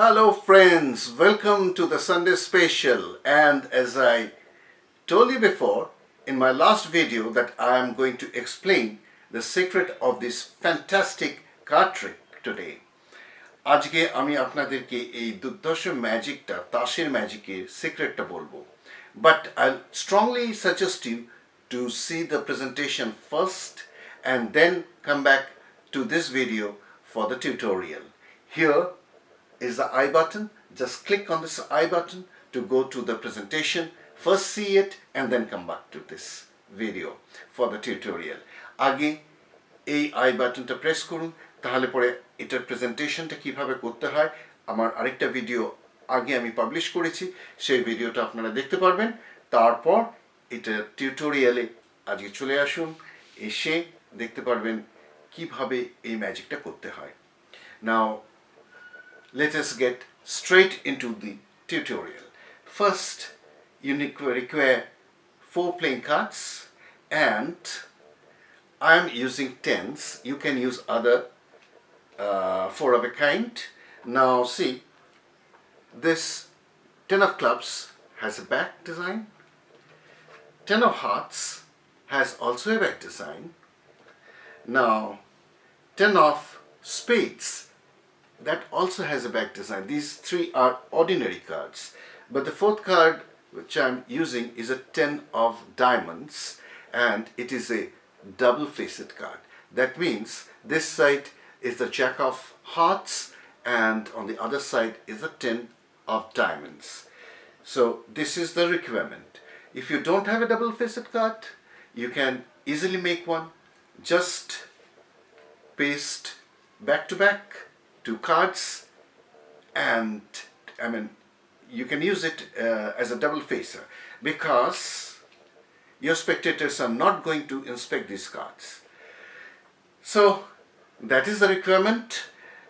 Hello friends, welcome to the Sunday Special. And as I told you before in my last video that I am going to explain the secret of this fantastic card trick today. আজকে আমি আপনাদেরকে এই দুর্ধর্ষ ম্যাজিকটা তাসের ম্যাজিকের সিক্রেটটা বলবো, but I'll strongly suggest you to see the presentation first and then come back to this video for the tutorial. Here is the I button. Just click on this I button to go to the presentation. First see it and then come back to this video for the tutorial. আগে এই I বাটনটা press করুন, তাহলে পরে এটার প্রেজেন্টেশনটা কিভাবে করতে হয় আমার আরেকটা ভিডিও আগে আমি পাবলিশ করেছি, সেই ভিডিওটা আপনারা দেখতে পারবেন। তারপর এটা টিউটোরিয়ালে আজকে চলে আসুন, এসে দেখতে পারবেন কিভাবে এই ম্যাজিকটা করতে হয়। Now let us get straight into the tutorial. First, you require 4 playing cards, and I'm using 10s. You can use other 4 of a kind. Now see, this 10 of clubs has a back design. 10 of hearts has also a back design. Now 10 of spades, that also has a back design. These 3 are ordinary cards, but the 4th card which I'm using is a 10 of diamonds, and it is a double-faced card. That means this side is the jack of hearts and on the other side is the 10 of diamonds. So this is the requirement. If you don't have a double-faced card, you can easily make one. Just paste back to back 2 cards, and you can use it as a double facer because your spectators are not going to inspect these cards. So that is the requirement.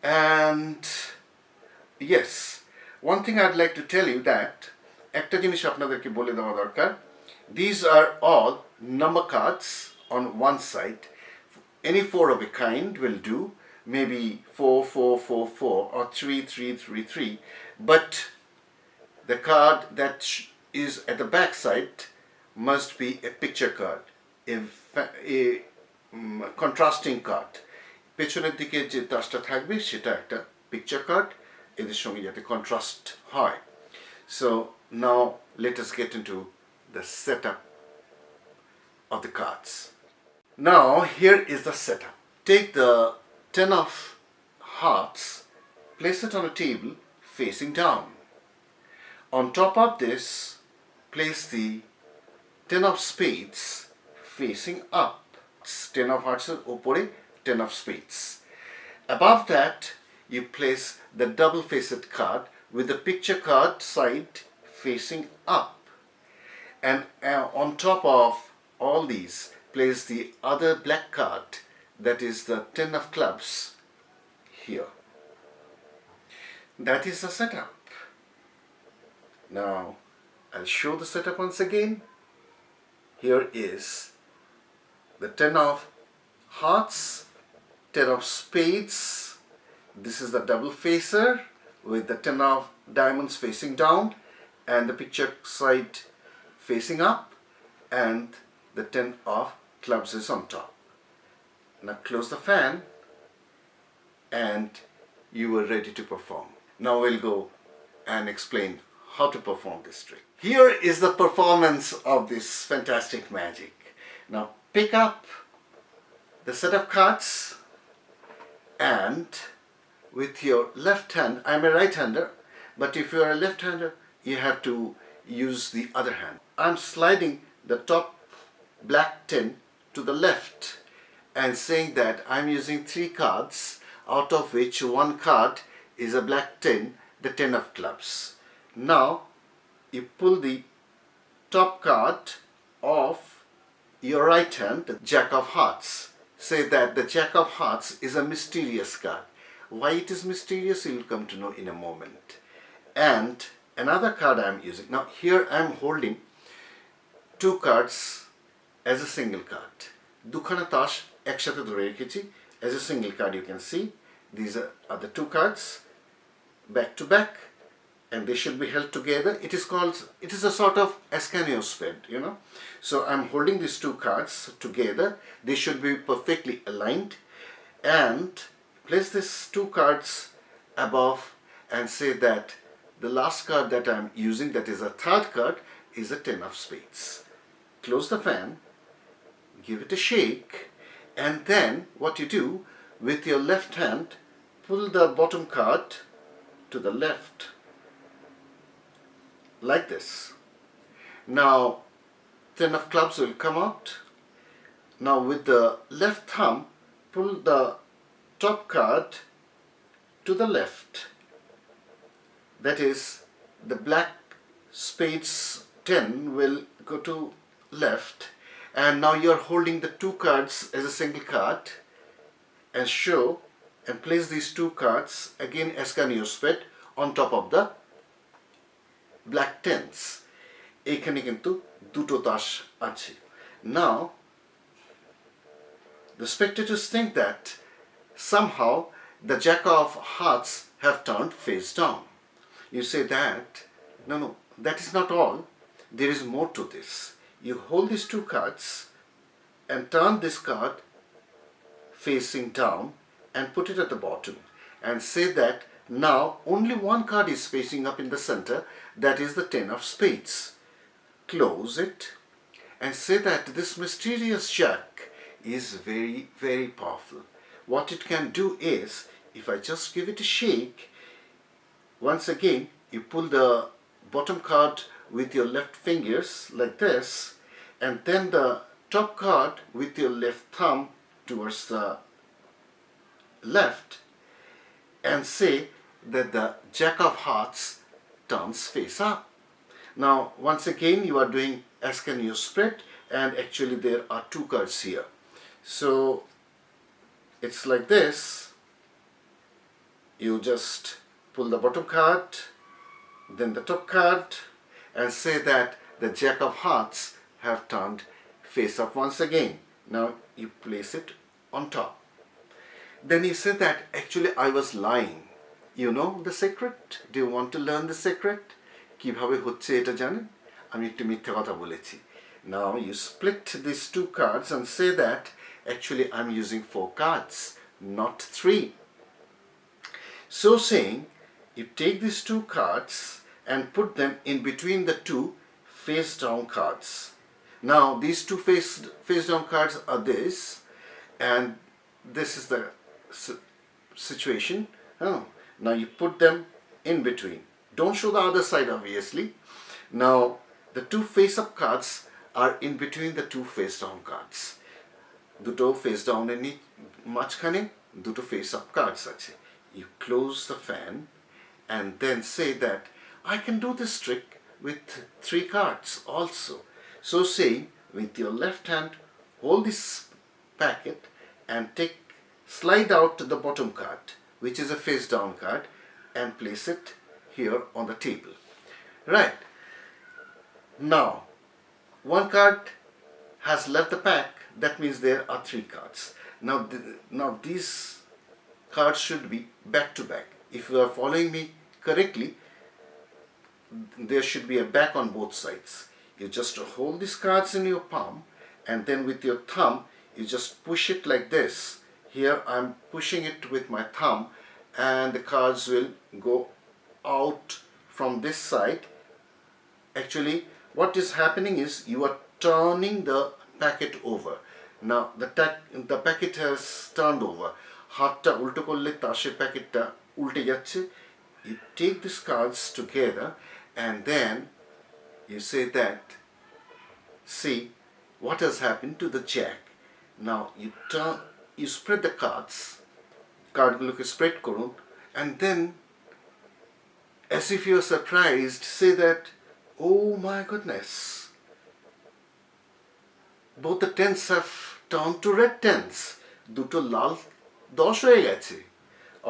And yes, one thing I'd like to tell you that একটা জিনিস আপনাদেরকে বলে দেওয়া দরকার, these are all number cards on one side. Any 4 of a kind will do, maybe 4 4 4 4 or 3 3 3 3, but the card that is at the back side must be a picture card, a contrasting card. পেছনের দিকে যে তাসটা থাকবে সেটা একটা picture card, এদের সঙ্গে যাতে contrast হয়। So now let us get into the setup of the cards. Now here is the setup. Take the 10 of hearts, place it on a table facing down. On top of this, place the 10 of spades facing up. 10 of hearts er opore 10 of spades. Above that, you place the double-faced card with the picture card side facing up. And on top of all these, place the other black card, that is the 10 of clubs here. That is the setup. Now I'll show the setup once again. Here is the 10 of hearts, 10 of spades. This is the double facer with the 10 of diamonds facing down and the picture side facing up, and the 10 of clubs is on top. Now close the fan and you are ready to perform. Now we'll go and explain how to perform this trick. Here is the performance of this fantastic magic. Now pick up the set of cards, and with your left hand, I'm a right-hander, but if you are a left-hander you have to use the other hand. I'm sliding the top black 10 to the left and saying that I'm using 3 cards, out of which 1 card is a black 10, the 10 of clubs. Now you pull the top card off your right hand, the jack of hearts. Say that the jack of hearts is a mysterious card. Why it is mysterious, you'll come to know in a moment. And another card I'm using. Now here I'm holding 2 cards as a single card. দুখানা তাস একসাথে ধরে রেখেছি as a single card. You can see these are the 2 cards, back to back, and they should be held together. It is a sort of Ascanio spread, you know. So I'm holding these two cards together. They should be perfectly aligned, and place these two cards above and say that the last card that I'm using, that is a third card, is a 10 of spades. Close the fan, give it a shake, and then what you do, with your left hand, pull the bottom card to the left, like this. Now 10 of clubs will come out. Now with the left thumb, pull the top card to the left. That is, the black spades 10 will go to left, and now you are holding the two cards as a single card, and show and place these two cards again Ascanio spread on top of the black tens. এখানে কিন্তু দুটো তাস আছে. Now the spectators think that somehow the jack of hearts have turned face down. You say that no, that is not all. There is more to this. You hold these two cards and turn this card facing down and put it at the bottom, and say that now only one card is facing up in the center, that is the 10 of spades. Close it and say that this mysterious jack is very, very powerful. What it can do is, if I just give it a shake, once again you pull the bottom card with your left fingers like this, and then the top card with your left thumb towards the left, and say that the jack of hearts turns face up. Now once again you are doing Ascanio spread, and actually there are two cards here. So it's like this. You just pull the bottom card, then the top card, and say that the jack of hearts have turned face up once again. Now you place it on top. Then you say that actually I was lying. You know the secret? Do you want to learn the secret? কিভাবে হচ্ছে এটা জানেন? আমি একটু মিথ্যা কথা বলেছি. Now you split these two cards and say that actually I'm using 4 cards, not 3. So saying, you take these 2 cards and put them in between the 2 face down cards. Now these 2 face down cards are this, and this is the situation. Now you put them in between. Don't show the other side, obviously. Now the 2 face up cards are in between the 2 face down cards. দুটো face down এর মাঝখানে দুটো face up cards আছে. You close the fan and then say that I can do this trick with 3 cards also. So saying, with your left hand, hold this packet and slide out the bottom card, which is a face down card, and place it here on the table. Right. Now, one card has left the pack. That means there are 3 cards. Now these cards should be back to back. If you are following me correctly, there should be a back on both sides. You just hold these cards in your palm, and then with your thumb you just push it like this. Here I'm pushing it with my thumb, and the cards will go out from this side. Actually what is happening is you are turning the packet over. Now the packet has turned over. হাতটা উল্টো করলে তাসের প্যাকেটটা উল্টে যাচ্ছে. You take these cards together and then you say that, see what has happened to the jack. Now you spread the cards, কার্ডগুলোকে spread করুন, and then as if you are surprised, say that, oh my goodness, both the tens have turned to red tens. দুটো লাল 10 হয়ে গেছে.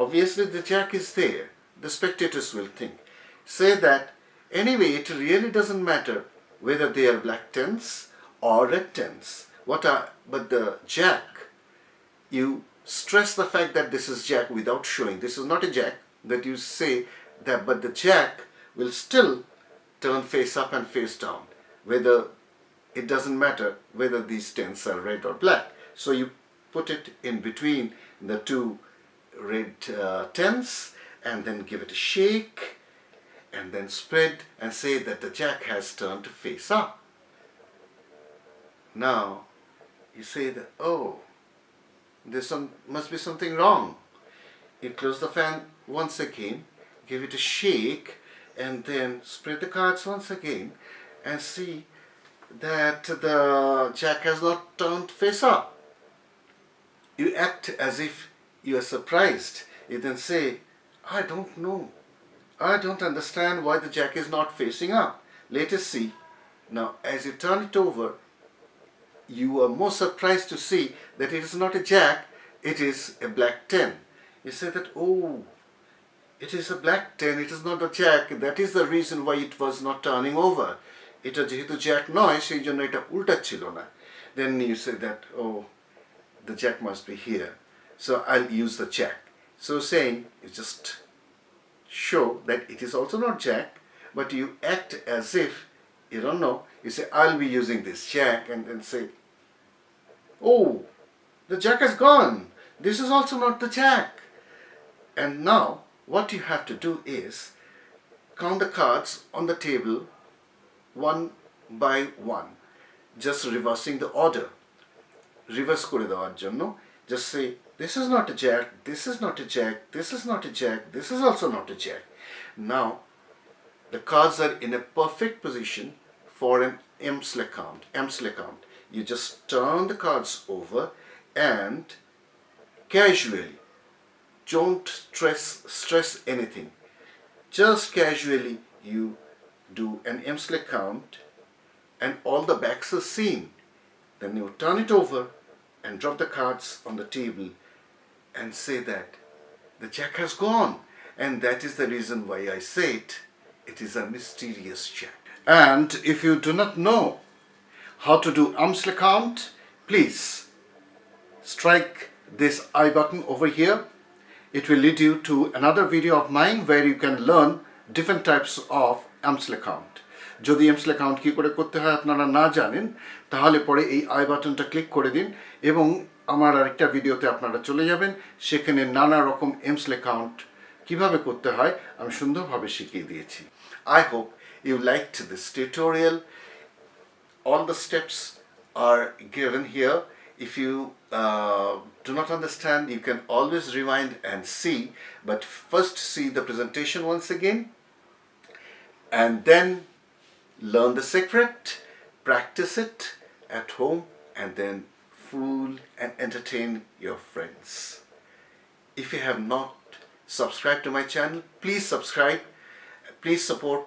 Obviously the jack is there. The spectators will think. Say that anyway it really doesn't matter whether they are black tens or red tens. But the jack, you stress the fact that this is jack without showing. This is not a jack, that you say but the jack will still turn face up and face down. Whether it doesn't matter whether these tens are red or black. So you put it in between the two red tens and then give it a shake and then spread and say that the jack has turned face up. Now you say that, oh, must be something wrong. You close the fan once again, give it a shake and then spread the cards once again and see that the jack has not turned face up. You act as if you are surprised. You then say, I don't know. I don't understand why the jack is not facing up. Let us see. Now, as you turn it over, you are more surprised to see that it is not a jack, it is a black 10. You say that, oh, it is a black 10, it is not a jack. That is the reason why it was not turning over. এটা যেহেতু Jack নয় সেই জন্য এটা উল্টাচ্ছিল না. Then you say that, oh, the jack must be here, so I'll use the jack. So saying, you just show that it is also not jack, but you act as if you don't know. You say, I'll be using this jack, and then say, oh, the jack has gone. This is also not the jack. And now what you have to do is count the cards on the table one by one, just reversing the order. Reverse করে দেওয়ার জন্য just say, this is not a jack, this is not a jack, this is not a jack, this is also not a jack. Now the cards are in a perfect position for an Emsler count. You just turn the cards over and casually, don't stress anything, just casually you do an Emsler count and all the backs are seen. Then you turn it over and drop the cards on the table and say that the jack has gone, and that is the reason why I say it is a mysterious jack. And if you do not know how to do Emsler count, please strike this I button over here. It will lead you to another video of mine where you can learn different types of Emsler count. যদি Emsler count কি করে করতে হয় আপনারা না জানেন তাহলে পরে এই আই বাটনটা ক্লিক করে দিন এবং আমার আরেকটা ভিডিওতে আপনারা চলে যাবেন, সেখানে নানা রকম Emsler count কিভাবে করতে হয় আমি সুন্দরভাবে শিখিয়ে দিয়েছি. I hope you liked this tutorial. All the steps are given here. If you do not understand, you can always rewind and see, but first see the presentation once again and then learn the secret, practice it at home, and then fool and entertain your friends. If you have not subscribed to my channel, please subscribe. Please support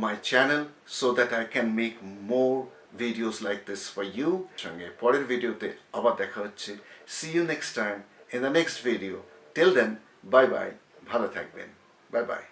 my channel so that I can make more videos like this for you. সঙ্গে পরের ভিডিওতে আবার দেখা হচ্ছে. See you next time in the next video. Till then, bye bye. ভালো থাকবেন. Bye bye.